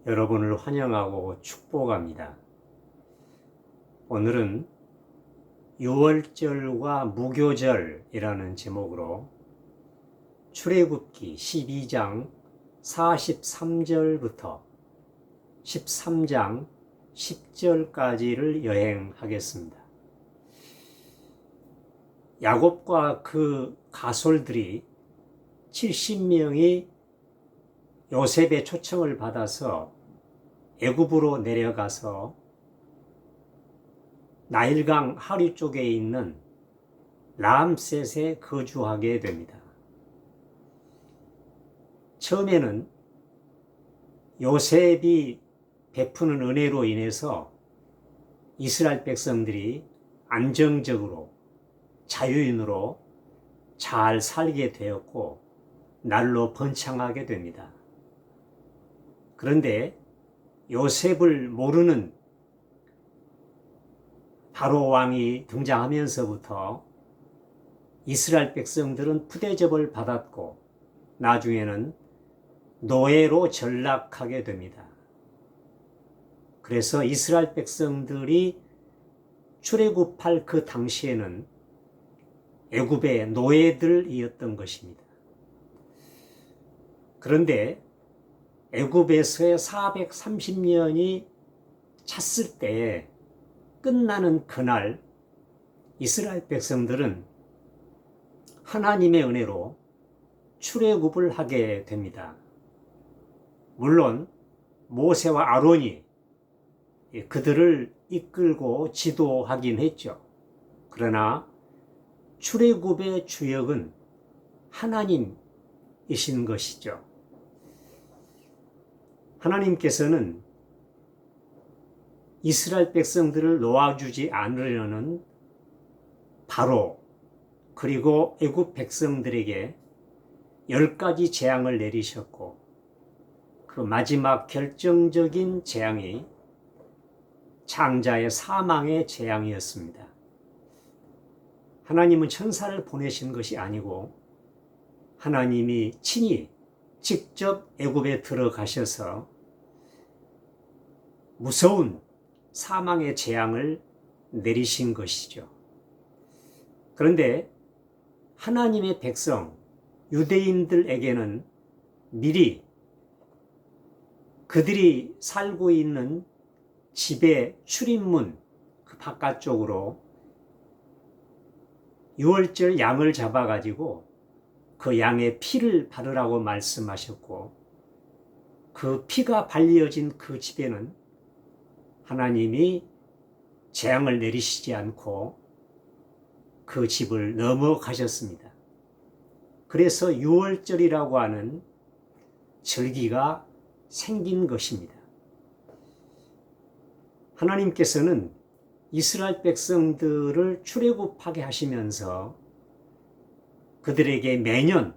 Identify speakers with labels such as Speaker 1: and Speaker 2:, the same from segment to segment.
Speaker 1: 여러분을 환영하고 축복합니다. 오늘은 유월절과 무교절이라는 제목으로 출애굽기 12장 43절부터 13장 10절까지를 여행하겠습니다. 야곱과 그 가솔들이 70명이 요셉의 초청을 받아서 애굽으로 내려가서 나일강 하류 쪽에 있는 람셋에 거주하게 됩니다. 처음에는 요셉이 베푸는 은혜로 인해서 이스라엘 백성들이 안정적으로 자유인으로 잘 살게 되었고 날로 번창하게 됩니다. 그런데 요셉을 모르는 바로 왕이 등장하면서부터 이스라엘 백성들은 푸대접을 받았고 나중에는 노예로 전락하게 됩니다. 그래서 이스라엘 백성들이 출애굽할 그 당시에는 애굽의 노예들이었던 것입니다. 그런데 애굽에서의 430년이 찼을 때 끝나는 그날 이스라엘 백성들은 하나님의 은혜로 출애굽을 하게 됩니다. 물론 모세와 아론이 그들을 이끌고 지도하긴 했죠. 그러나 출애굽의 주역은 하나님이신 것이죠. 하나님께서는 이스라엘 백성들을 놓아주지 않으려는 바로 그리고 애굽 백성들에게 10가지 재앙을 내리셨고 그 마지막 결정적인 재앙이 장자의 사망의 재앙이었습니다. 하나님은 천사를 보내신 것이 아니고 하나님이 친히 직접 애굽에 들어가셔서 무서운 사망의 재앙을 내리신 것이죠. 그런데 하나님의 백성, 유대인들에게는 미리 그들이 살고 있는 집의 출입문 그 바깥쪽으로 유월절 양을 잡아가지고 그 양의 피를 바르라고 말씀하셨고 그 피가 발려진 그 집에는 하나님이 재앙을 내리시지 않고 그 집을 넘어가셨습니다. 그래서 유월절이라고 하는 절기가 생긴 것입니다. 하나님께서는 이스라엘 백성들을 출애굽하게 하시면서 그들에게 매년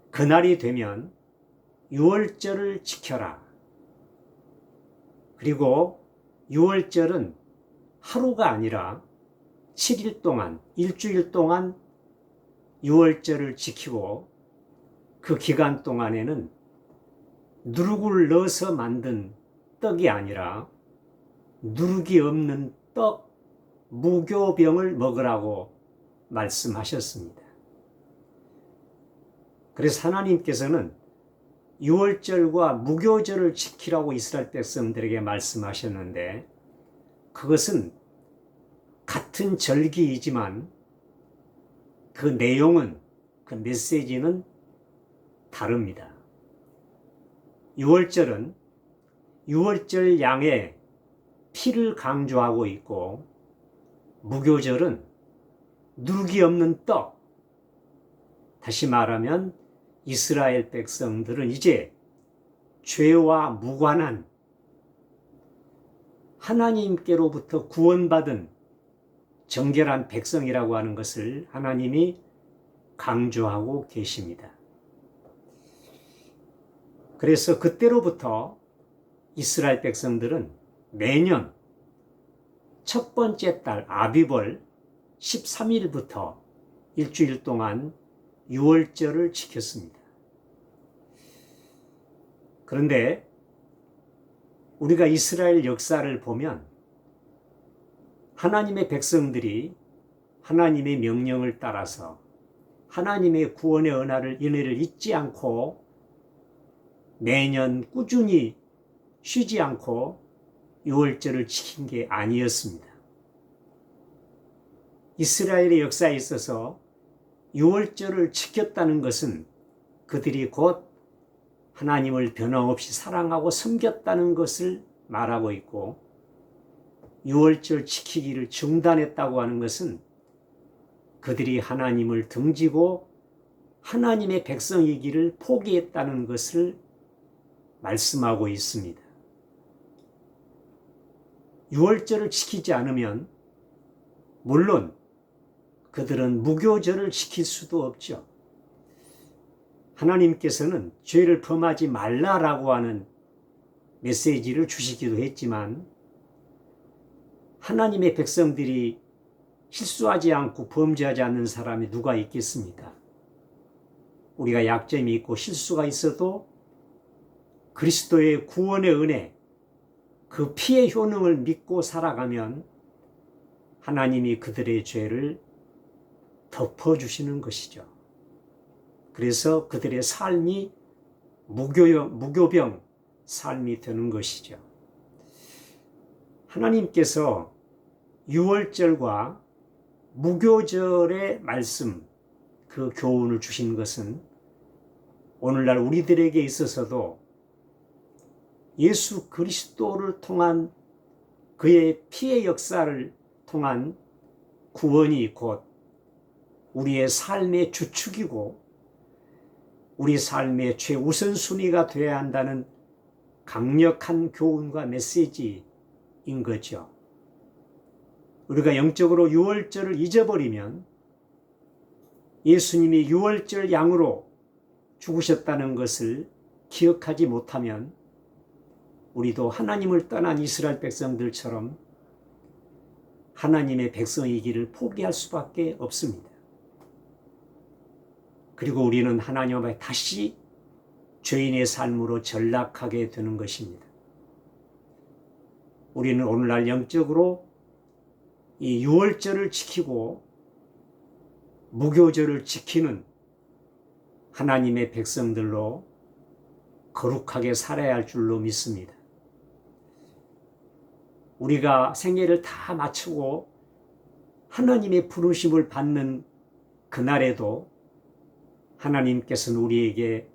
Speaker 1: 그날이 되면 유월절을 지켜라. 그리고 유월절은 하루가 아니라 7일 동안, 일주일 동안 유월절을 지키고 그 기간 동안에는 누룩을 넣어서 만든 떡이 아니라 누룩이 없는 떡, 무교병을 먹으라고 말씀하셨습니다. 그래서 하나님께서는 유월절과 무교절을 지키라고 이스라엘 백성들에게 말씀하셨는데 그것은 같은 절기이지만 그 내용은, 그 메시지는 다릅니다. 유월절은 유월절 양의 피를 강조하고 있고 무교절은 누룩이 없는 떡, 다시 말하면 이스라엘 백성들은 이제 죄와 무관한 하나님께로부터 구원받은 정결한 백성이라고 하는 것을 하나님이 강조하고 계십니다. 그래서 그때로부터 이스라엘 백성들은 매년 첫 번째 달 아비벌 13일부터 일주일 동안 유월절을 지켰습니다. 그런데 우리가 이스라엘 역사를 보면 하나님의 백성들이 하나님의 명령을 따라서 하나님의 구원의 은혜를 잊지 않고 매년 꾸준히 쉬지 않고 유월절을 지킨 게 아니었습니다. 이스라엘의 역사에 있어서 유월절을 지켰다는 것은 그들이 곧 하나님을 변함없이 사랑하고 섬겼다는 것을 말하고 있고, 유월절 지키기를 중단했다고 하는 것은 그들이 하나님을 등지고 하나님의 백성이기를 포기했다는 것을 말씀하고 있습니다. 유월절을 지키지 않으면 물론 그들은 무교절을 지킬 수도 없죠. 하나님께서는 죄를 범하지 말라라고 하는 메시지를 주시기도 했지만, 하나님의 백성들이 실수하지 않고 범죄하지 않는 사람이 누가 있겠습니까? 우리가 약점이 있고 실수가 있어도 그리스도의 구원의 은혜, 그 피의 효능을 믿고 살아가면 하나님이 그들의 죄를 덮어주시는 것이죠. 그래서 그들의 삶이 무교병 삶이 되는 것이죠. 하나님께서 유월절과 무교절의 말씀, 그 교훈을 주신 것은 오늘날 우리들에게 있어서도 예수 그리스도를 통한 그의 피의 역사를 통한 구원이 곧 우리의 삶의 주축이고 우리 삶의 최우선순위가 되어야 한다는 강력한 교훈과 메시지인 거죠. 우리가 영적으로 유월절을 잊어버리면, 예수님이 유월절 양으로 죽으셨다는 것을 기억하지 못하면 우리도 하나님을 떠난 이스라엘 백성들처럼 하나님의 백성이기를 포기할 수밖에 없습니다. 그리고 우리는 하나님 앞에 다시 죄인의 삶으로 전락하게 되는 것입니다. 우리는 오늘날 영적으로 이 유월절을 지키고 무교절을 지키는 하나님의 백성들로 거룩하게 살아야 할 줄로 믿습니다. 우리가 생애를 다 마치고 하나님의 부르심을 받는 그날에도 하나님께서는 우리에게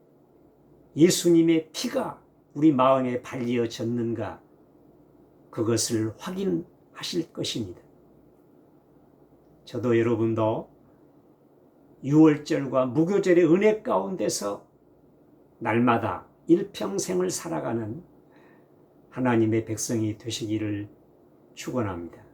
Speaker 1: 예수님의 피가 우리 마음에 발리어졌는가, 그것을 확인하실 것입니다. 저도 여러분도 유월절과 무교절의 은혜 가운데서 날마다 일평생을 살아가는 하나님의 백성이 되시기를 축원합니다.